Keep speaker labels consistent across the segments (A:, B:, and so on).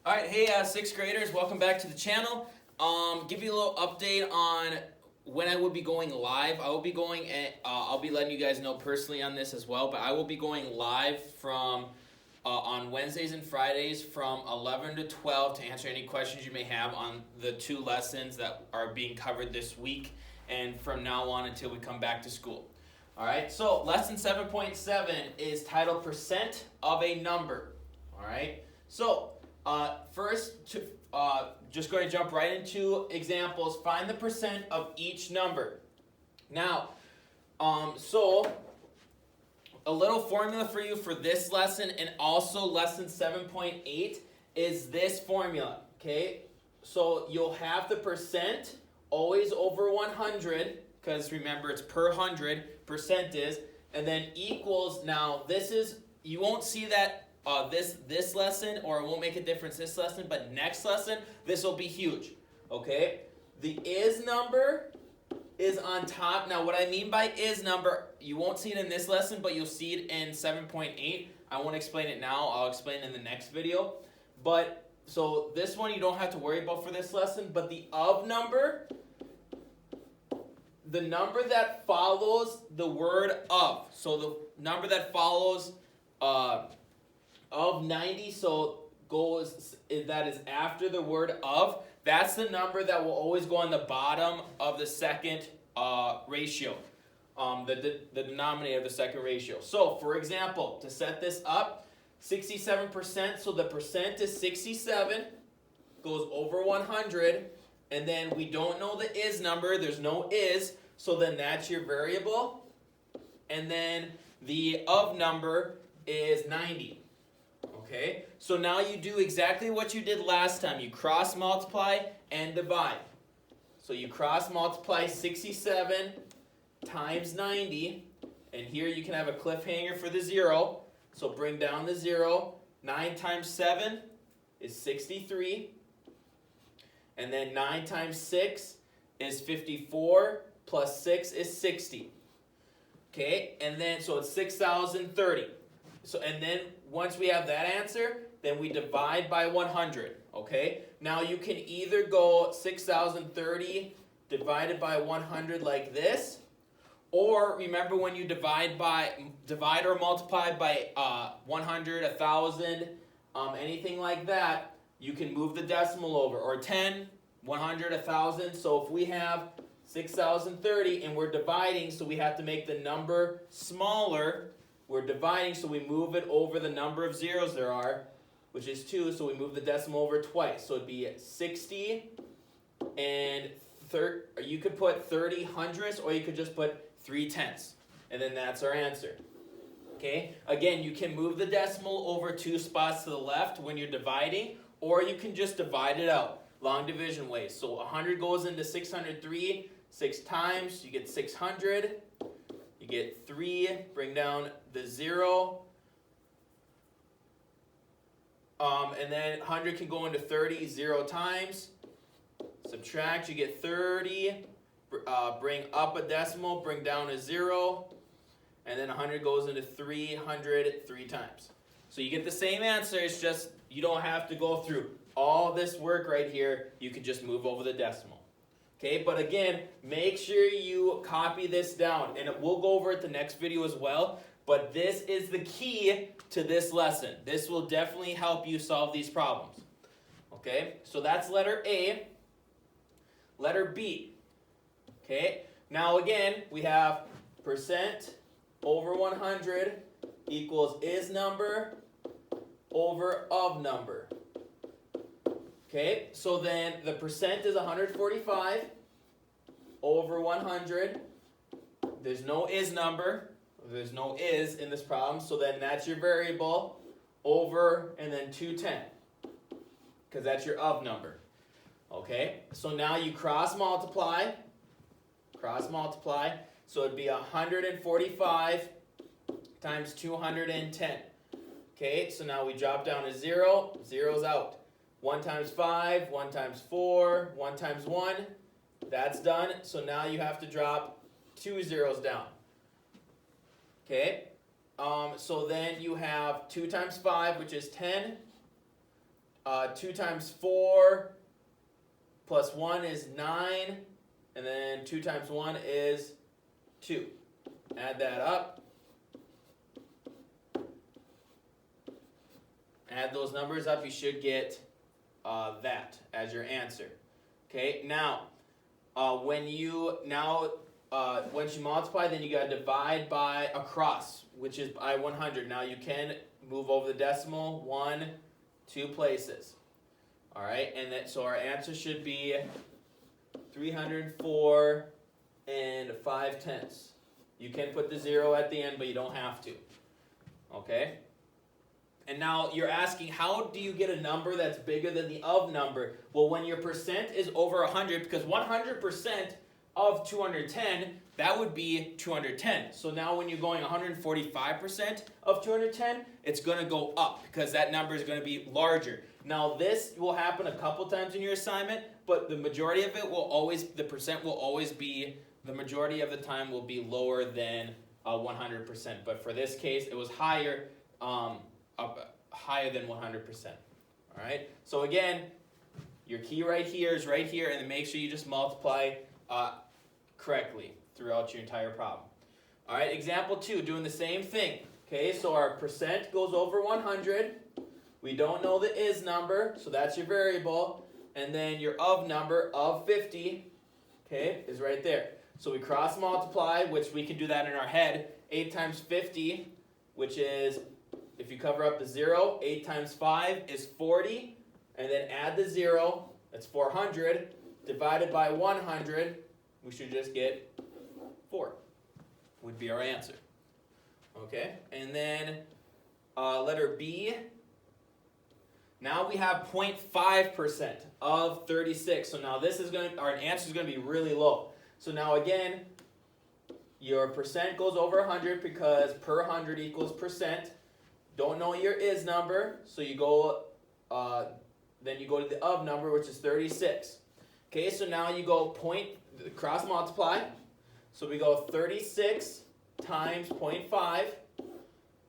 A: All right, hey, sixth graders, welcome back to the channel. Give you a little update on when I will be going live. I will be going, I'll be letting you guys know personally on this as well, but I will be going live from on Wednesdays and Fridays from 11 to 12 to answer any questions you may have on the two lessons that are being covered this week and from now on until we come back to school. All right, so lesson 7.7 is titled Percent of a Number. All right, so just going to jump right into examples. Find the percent of each number. Now, so a little formula for you for this lesson and also lesson 7.8 is this formula, okay? So you'll have the percent always over 100, because remember it's per 100, percent is, and then equals, now this is, you won't see that this lesson, or it won't make a difference this lesson, but next lesson, this will be huge, okay? The is number is on top. Now, what I mean by is number, you won't see it in this lesson, but you'll see it in 7.8. I won't explain it now. I'll explain it in the next video. But, so this one you don't have to worry about for this lesson, but the of number, the number that follows the word of. So the number that follows of 90, so that is after the word of, that's the number that will always go on the bottom of the second ratio, the denominator of the second ratio. So, for example, to set this up, 67%, so the percent is 67, goes over 100, and then we don't know the is number, there's no is, so then that's your variable, and then the of number is 90. Okay, so now you do exactly what you did last time. You cross multiply and divide. So you cross multiply 67 times 90, and here you can have a cliffhanger for the 0. So bring down the 0. 9 times 7 is 63. And then 9 times 6 is 54, plus 6 is 60. Okay, and then so it's 6,030. So, and then once we have that answer, then we divide by 100, okay? Now you can either go 6,030 divided by 100 like this, or remember when you divide or multiply by 100, 1,000, anything like that, you can move the decimal over, or 10, 100, 1,000. So if we have 6,030 and we're dividing, so we have to make the number smaller. We're dividing, so we move it over the number of zeros there are, which is 2, so we move the decimal over twice. So it'd be 60 and you could put 30 hundredths, or you could just put 3/10, and then that's our answer. Okay? Again, you can move the decimal over 2 spots to the left when you're dividing, or you can just divide it out, long division ways. So 100 goes into 603 6 times, you get 600. You get 3, bring down the 0, and then 100 can go into 30 0 times. Subtract, you get 30, bring up a decimal, bring down a 0, and then 100 goes into 300 3 times. So you get the same answer, it's just you don't have to go through all this work right here, you can just move over the decimal. Okay, but again, make sure you copy this down, and we'll go over it the next video as well, but this is the key to this lesson. This will definitely help you solve these problems. Okay, so that's letter A. Letter B. Okay, now again, we have percent over 100 equals is number over of number. Okay, so then the percent is 145 over 100. There's no is number. There's no is in this problem, so then that's your variable over and then 210, because that's your of number. Okay, so now you cross multiply, so it'd be 145 times 210. Okay, so now we drop down a 0, zero's out. 1 times 5, 1 times 4, 1 times 1, that's done. So now you have to drop 2 zeros down. Okay, so then you have 2 times 5, which is 10, 2 times 4 plus 1 is 9, and then 2 times 1 is 2. Add that up. Add those numbers up, you should get that as your answer. Okay, now, once you multiply, then you got to divide by across, which is by 100. Now you can move over the decimal 1, 2 places. All right, and then so our answer should be 304 and 5/10. You can put the 0 at the end, but you don't have to. Okay? And now you're asking, how do you get a number that's bigger than the of number? Well, when your percent is over 100, because 100% of 210, that would be 210. So now when you're going 145% of 210, it's going to go up because that number is going to be larger. Now this will happen a couple times in your assignment, but the majority of it will always, the percent will always be, the majority of the time will be lower than 100%. But for this case, it was higher. Higher than 100%. All right. So again, your key right here is right here, and then make sure you just multiply correctly throughout your entire problem. All right. Example 2, doing the same thing. Okay. So our percent goes over 100. We don't know the is number, so that's your variable, and then your of number of 50. Okay, is right there. So we cross multiply, which we can do that in our head. 8 times 50, which is, if you cover up the 0, 8 times 5 is 40, and then add the 0, that's 400, divided by 100, we should just get 4, would be our answer. Okay, and then letter B, now we have 0.5% of 36, so now this is going to, our answer is going to be really low. So now again, your percent goes over 100 because per 100 equals percent. Don't know your is number, so you go, then you go to the of number, which is 36. Okay, so now you go cross multiply. So we go 36 times 0.5.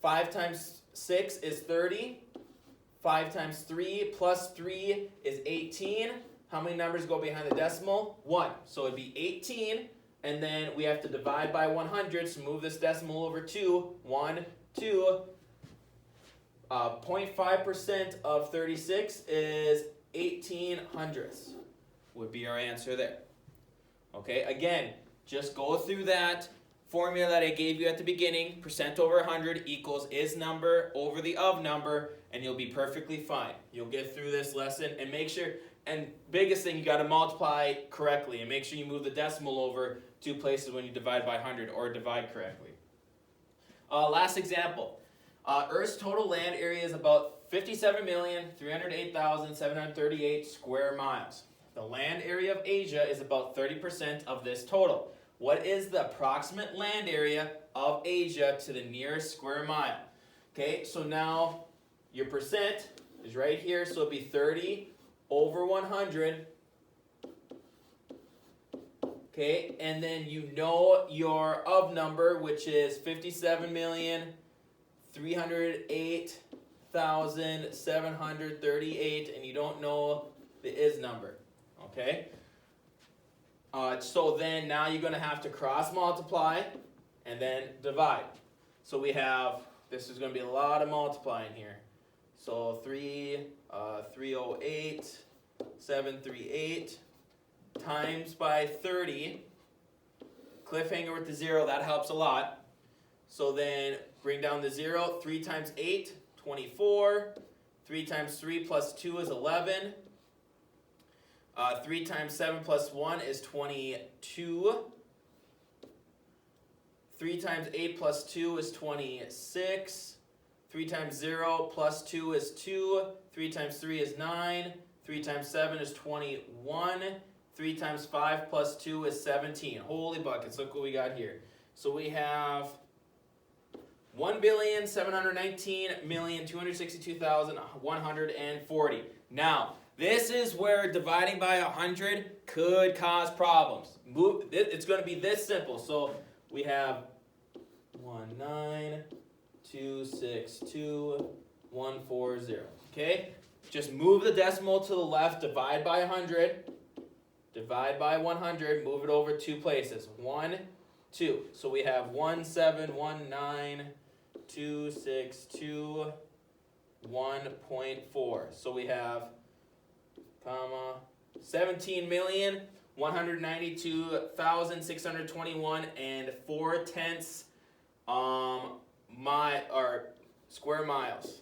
A: 5 times 6 is 30. 5 times 3 plus 3 is 18. How many numbers go behind the decimal? 1. So it'd be 18, and then we have to divide by 100, so move this decimal over 2. 1, 2. 0.5% of 36 is 18 hundredths, would be our answer there. Okay, again, just go through that formula that I gave you at the beginning. Percent over 100 equals is number over the of number, and you'll be perfectly fine. You'll get through this lesson, and make sure, and biggest thing, you got to multiply correctly, and make sure you move the decimal over 2 places when you divide by 100, or divide correctly. Last example. Earth's total land area is about 57,308,738 square miles. The land area of Asia is about 30% of this total. What is the approximate land area of Asia to the nearest square mile? Okay, so now your percent is right here, so it'll be 30 over 100. Okay, and then you know your of number, which is 57,308,738, and you don't know the is number. Okay? So then now you're going to have to cross multiply and then divide. So we have, this is going to be a lot of multiplying here. So 308, 738 times by 30. Cliffhanger with the 0, that helps a lot. So then bring down the 0. 3 times 8, 24. 3 times 3 plus 2 is 11. 3 times 7 plus 1 is 22. 3 times 8 plus 2 is 26. 3 times 0 plus 2 is 2. 3 times 3 is 9. 3 times 7 is 21. 3 times 5 plus 2 is 17. Holy buckets, look what we got here. So we have 1,719,262,140. Now, this is where dividing by 100 could cause problems. It's going to be this simple. So we have 19262,140. Okay? just move the decimal to the left, divide by 100, divide by 100, move it over 2 places. 1, 2. So we have 1,719,262, 1.4. So we have, comma, 17,192,621 and 4/10 square miles.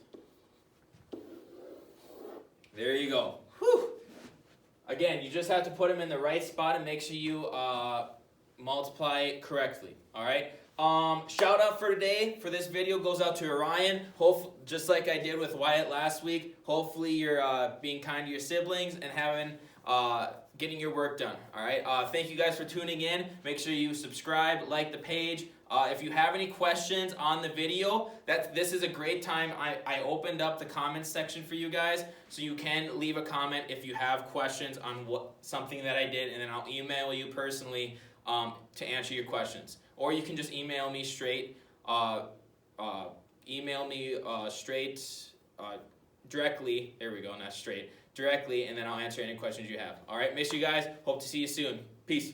A: There you go. Whew. Again, you just have to put them in the right spot and make sure you multiply correctly. All right. Shout out for today for this video goes out to Orion. Just like I did with Wyatt last week. Hopefully you're being kind to your siblings and getting your work done. All right. Thank you guys for tuning in. Make sure you subscribe, like the page. If you have any questions on the video, this is a great time. I opened up the comments section for you guys, so you can leave a comment if you have questions on something that I did, and then I'll email you personally to answer your questions. Or you can just email me straight. Directly. There we go, not straight. Directly, and then I'll answer any questions you have. All right, miss you guys. Hope to see you soon. Peace.